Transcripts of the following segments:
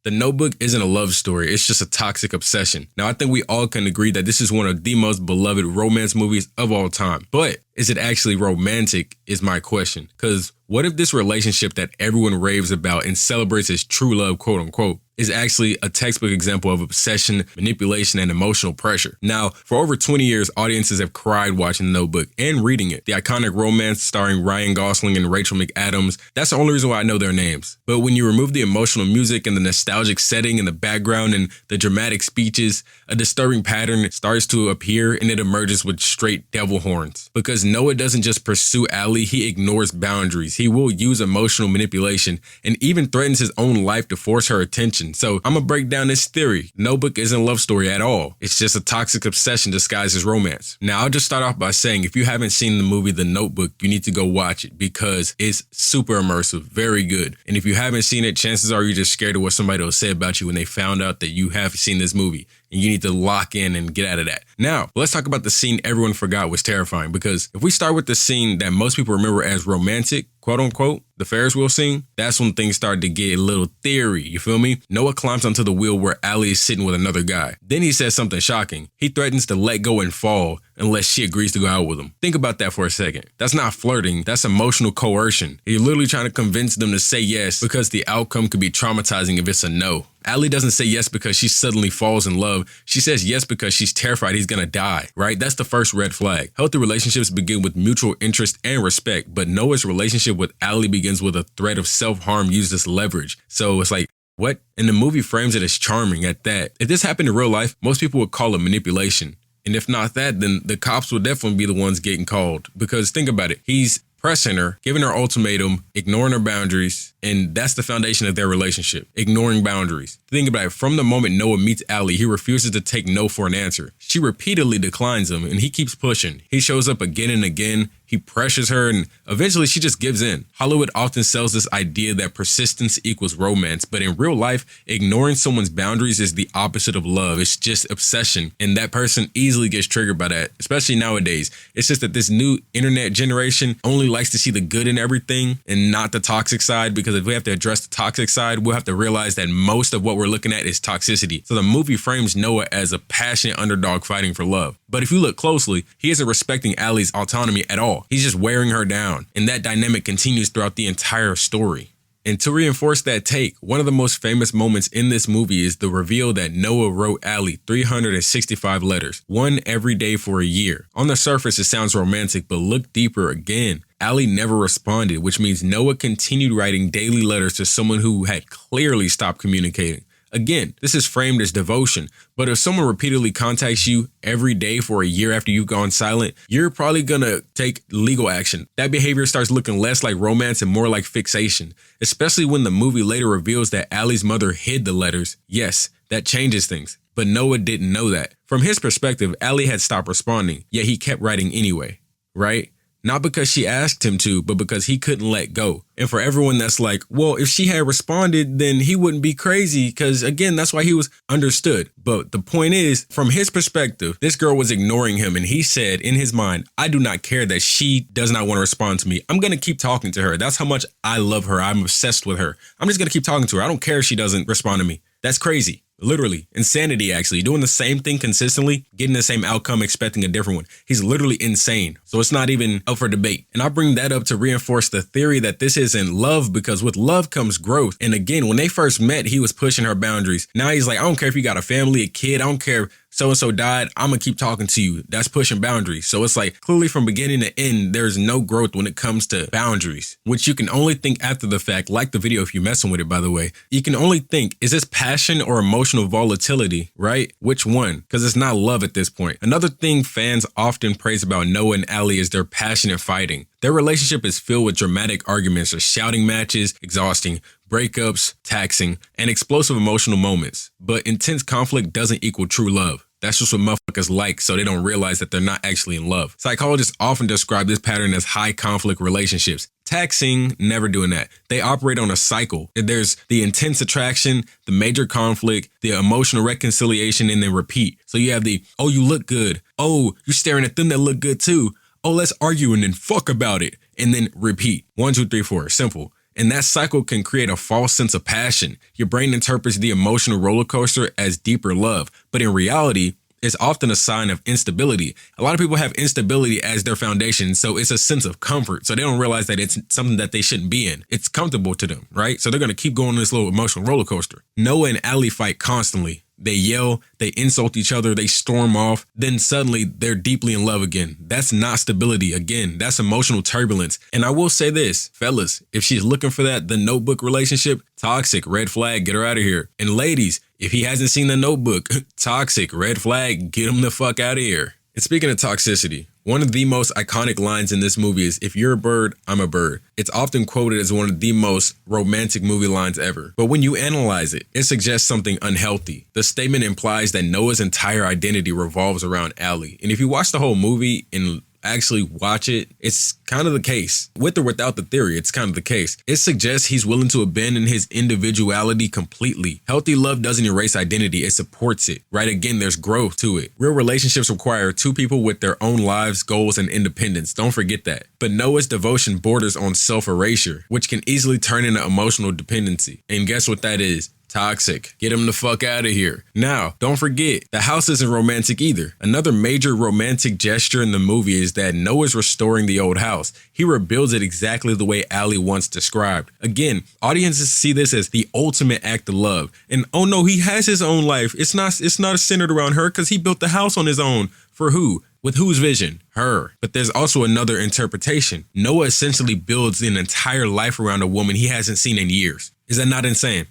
The Notebook isn't a love story, it's just a toxic obsession. Now, I think we all can agree that this is one of the most beloved romance movies of all time. But is it actually romantic is my question. Because what if this relationship that everyone raves about and celebrates as true love, quote unquote, is actually a textbook example of obsession, manipulation, and emotional pressure? Now, for over 20 years, audiences have cried watching The Notebook and reading it. The iconic romance starring Ryan Gosling and Rachel McAdams, that's the only reason why I know their names. But when you remove the emotional music and the nostalgic setting and the background and the dramatic speeches, a disturbing pattern starts to appear and it emerges with straight devil horns. Because Noah doesn't just pursue Allie, he ignores boundaries. He will use emotional manipulation and even threatens his own life to force her attention. So I'm gonna break down this theory. Notebook isn't a love story at all. It's just a toxic obsession disguised as romance. Now, I'll just start off by saying if you haven't seen the movie The Notebook, you need to go watch it because it's super immersive, very good. And if you haven't seen it, chances are you're just scared of what somebody will say about you when they found out that you have seen this movie. And you need to lock in and get out of that. Now, let's talk about the scene everyone forgot was terrifying. Because if we start with the scene that most people remember as romantic, quote unquote, the Ferris wheel scene, that's when things started to get a little theory, you feel me? Noah climbs onto the wheel where Allie is sitting with another guy. Then he says something shocking. He threatens to let go and fall unless she agrees to go out with him. Think about that for a second. That's not flirting, that's emotional coercion. You're literally trying to convince them to say yes because the outcome could be traumatizing if it's a no. Allie doesn't say yes because she suddenly falls in love. She says yes because she's terrified he's gonna die, right? That's the first red flag. Healthy relationships begin with mutual interest and respect, but Noah's relationship with Allie begins with a threat of self-harm used as leverage. So it's like, what? And the movie frames it as charming at that. If this happened in real life, most people would call it manipulation. And if not that, then the cops would definitely be the ones getting called. Because think about it, he's pressing her, giving her ultimatum, ignoring her boundaries, and that's the foundation of their relationship, ignoring boundaries. Think about it, from the moment Noah meets Allie, he refuses to take no for an answer. She repeatedly declines him, and he keeps pushing. He shows up again and again, he pressures her, and eventually she just gives in. Hollywood often sells this idea that persistence equals romance, but in real life, ignoring someone's boundaries is the opposite of love. It's just obsession, and that person easily gets triggered by that, especially nowadays. It's just that this new internet generation only likes to see the good in everything and not the toxic side, because if we have to address the toxic side, we'll have to realize that most of what we're looking at is toxicity. So the movie frames Noah as a passionate underdog fighting for love. But if you look closely, he isn't respecting Allie's autonomy at all. He's just wearing her down, and that dynamic continues throughout the entire story. And to reinforce that take, one of the most famous moments in this movie is the reveal that Noah wrote Allie 365 letters, one every day for a year. On the surface, it sounds romantic, but look deeper again. Allie never responded, which means Noah continued writing daily letters to someone who had clearly stopped communicating. Again, this is framed as devotion, but if someone repeatedly contacts you every day for a year after you've gone silent, you're probably gonna take legal action. That behavior starts looking less like romance and more like fixation, especially when the movie later reveals that Allie's mother hid the letters. Yes, that changes things, but Noah didn't know that. From his perspective, Allie had stopped responding, yet he kept writing anyway, right? Not because she asked him to, but because he couldn't let go. And for everyone that's like, well, if she had responded, then he wouldn't be crazy, because again, that's why he was understood. But the point is, from his perspective, this girl was ignoring him, and he said in his mind, I do not care that she does not want to respond to me. I'm going to keep talking to her. That's how much I love her. I'm obsessed with her. I'm just going to keep talking to her. I don't care if she doesn't respond to me. That's crazy. Literally, insanity actually, doing the same thing consistently, getting the same outcome, expecting a different one. He's literally insane. So it's not even up for debate. And I bring that up to reinforce the theory that this isn't love, because with love comes growth. And again, when they first met, he was pushing her boundaries. Now he's like, I don't care if you got a family, a kid, I don't care if so-and-so died, I'm gonna keep talking to you. That's pushing boundaries. So it's like clearly from beginning to end, there's no growth when it comes to boundaries, which you can only think after the fact. Like the video if you're messing with it, by the way. You can only think, is this passion or emotional volatility, right? Which one? Because it's not love at this point. Another thing fans often praise about Noah and Allie is their passionate fighting. Their relationship is filled with dramatic arguments or shouting matches, exhausting, breakups, taxing, and explosive emotional moments. But intense conflict doesn't equal true love. That's just what motherfuckers like, so they don't realize that they're not actually in love. Psychologists often describe this pattern as high conflict relationships. Taxing, never doing that. They operate on a cycle. There's the intense attraction, the major conflict, the emotional reconciliation, and then repeat. So you have the, oh, you look good. Oh, you're staring at them that look good too. Oh, let's argue and then fuck about it. And then repeat. 1, 2, 3, 4. Simple. And that cycle can create a false sense of passion. Your brain interprets the emotional roller coaster as deeper love, but in reality, it's often a sign of instability. A lot of people have instability as their foundation, so it's a sense of comfort. So they don't realize that it's something that they shouldn't be in. It's comfortable to them, right? So they're going to keep going on this little emotional roller coaster. Noah and Allie fight constantly. They yell, they insult each other, they storm off. Then suddenly they're deeply in love again. That's not stability. Again, that's emotional turbulence. And I will say this, fellas, if she's looking for that, the Notebook relationship, toxic, red flag, get her out of here. And ladies, if he hasn't seen the Notebook, toxic, red flag, get him the fuck out of here. And speaking of toxicity, one of the most iconic lines in this movie is, "If you're a bird, I'm a bird." It's often quoted as one of the most romantic movie lines ever. But when you analyze it, it suggests something unhealthy. The statement implies that Noah's entire identity revolves around Allie. And if you watch the whole movie and actually watch it, it's kind of the case. With or without the theory, it's kind of the case. It suggests he's willing to abandon his individuality completely. Healthy love doesn't erase identity, it supports it, right? Again, there's growth to it. Real relationships require two people with their own lives, goals, and independence. Don't forget that. But Noah's devotion borders on self-erasure, which can easily turn into emotional dependency. And guess what that is? Toxic. Get him the fuck out of here. Now, don't forget, the house isn't romantic either. Another major romantic gesture in the movie is that Noah's restoring the old house. He rebuilds it exactly the way Allie once described. Again, audiences see this as the ultimate act of love. And oh no, he has his own life. It's not centered around her because he built the house on his own. For who? With whose vision? Her. But there's also another interpretation. Noah essentially builds an entire life around a woman he hasn't seen in years. Is that not insane?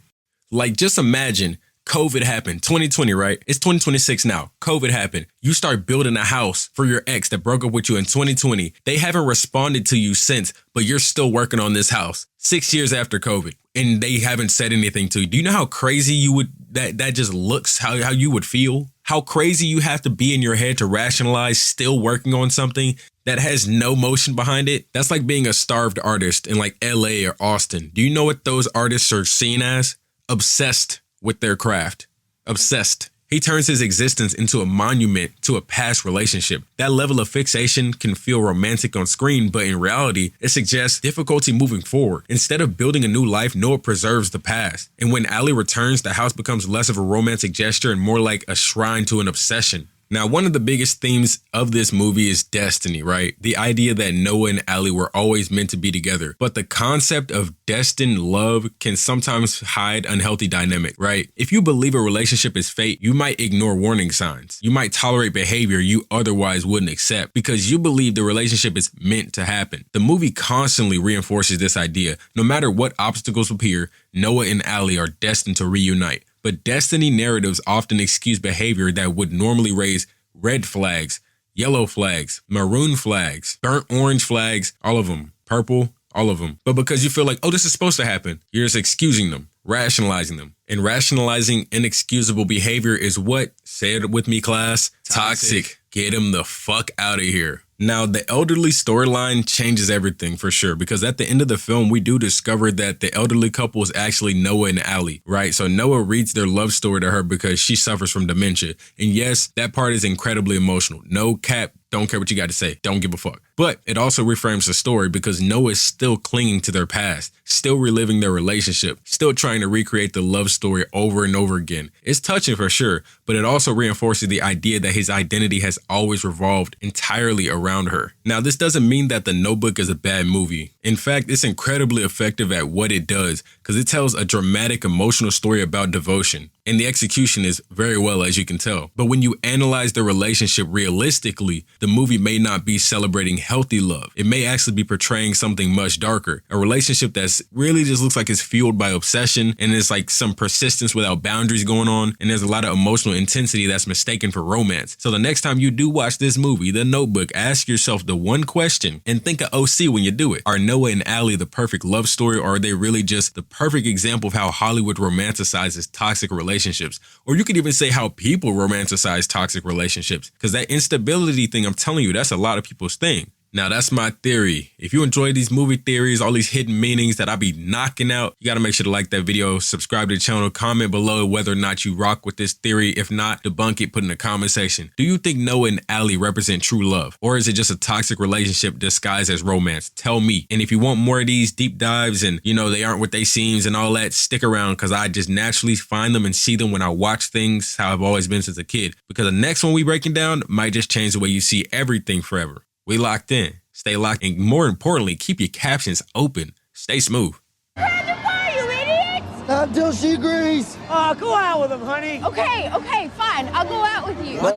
Like, just imagine COVID happened, 2020, right? It's 2026 now. COVID happened. You start building a house for your ex that broke up with you in 2020. They haven't responded to you since, but you're still working on this house 6 years after COVID, and they haven't said anything to you. Do you know how crazy you would, that just looks, how you would feel? How crazy you have to be in your head to rationalize still working on something that has no motion behind it? That's like being a starved artist in like LA or Austin. Do you know what those artists are seen as? Obsessed with their craft. Obsessed. He turns his existence into a monument to a past relationship. That level of fixation can feel romantic on screen, but in reality, it suggests difficulty moving forward. Instead of building a new life, Noah preserves the past. And when Allie returns, the house becomes less of a romantic gesture and more like a shrine to an obsession. Now, one of the biggest themes of this movie is destiny, right? The idea that Noah and Allie were always meant to be together. But the concept of destined love can sometimes hide unhealthy dynamic, right? If you believe a relationship is fate, you might ignore warning signs. You might tolerate behavior you otherwise wouldn't accept because you believe the relationship is meant to happen. The movie constantly reinforces this idea. No matter what obstacles appear, Noah and Allie are destined to reunite. But destiny narratives often excuse behavior that would normally raise red flags, yellow flags, maroon flags, burnt orange flags, all of them, purple, all of them. But because you feel like, oh, this is supposed to happen, you're just excusing them, rationalizing them. And rationalizing inexcusable behavior is what, say it with me, class, toxic. Get him the fuck out of here. Now, the elderly storyline changes everything for sure, because at the end of the film, we do discover that the elderly couple is actually Noah and Allie, right? So Noah reads their love story to her because she suffers from dementia. And yes, that part is incredibly emotional. No cap, don't care what you got to say. Don't give a fuck. But it also reframes the story because Noah is still clinging to their past, still reliving their relationship, still trying to recreate the love story over and over again. It's touching for sure, but it also reinforces the idea that his identity has always revolved entirely around her. Now, this doesn't mean that The Notebook is a bad movie. In fact, it's incredibly effective at what it does because it tells a dramatic, emotional story about devotion. And the execution is very well, as you can tell. But when you analyze the relationship realistically, the movie may not be celebrating healthy love. It may actually be portraying something much darker. A relationship that's really just looks like it's fueled by obsession and there's like some persistence without boundaries going on. And there's a lot of emotional intensity that's mistaken for romance. So the next time you do watch this movie, The Notebook, ask yourself the one question and think of OC when you do it. Are Noah and Allie the perfect love story, or are they really just the perfect example of how Hollywood romanticizes toxic relationships? Or you could even say how people romanticize toxic relationships, because that instability thing, I'm telling you, that's a lot of people's thing. Now, that's my theory. If you enjoy these movie theories, all these hidden meanings that I be knocking out, you got to make sure to like that video, subscribe to the channel, comment below whether or not you rock with this theory. If not, debunk it, put in the comment section. Do you think Noah and Allie represent true love? Or is it just a toxic relationship disguised as romance? Tell me. And if you want more of these deep dives and, you know, they aren't what they seems and all that, stick around because I just naturally find them and see them when I watch things how I've always been since a kid. Because the next one we breaking down might just change the way you see everything forever. We locked in. Stay locked, and more importantly, keep your captions open. Stay smooth. Grab the car, you idiots! Not until she agrees. Go out with him, honey. Okay, fine. I'll go out with you.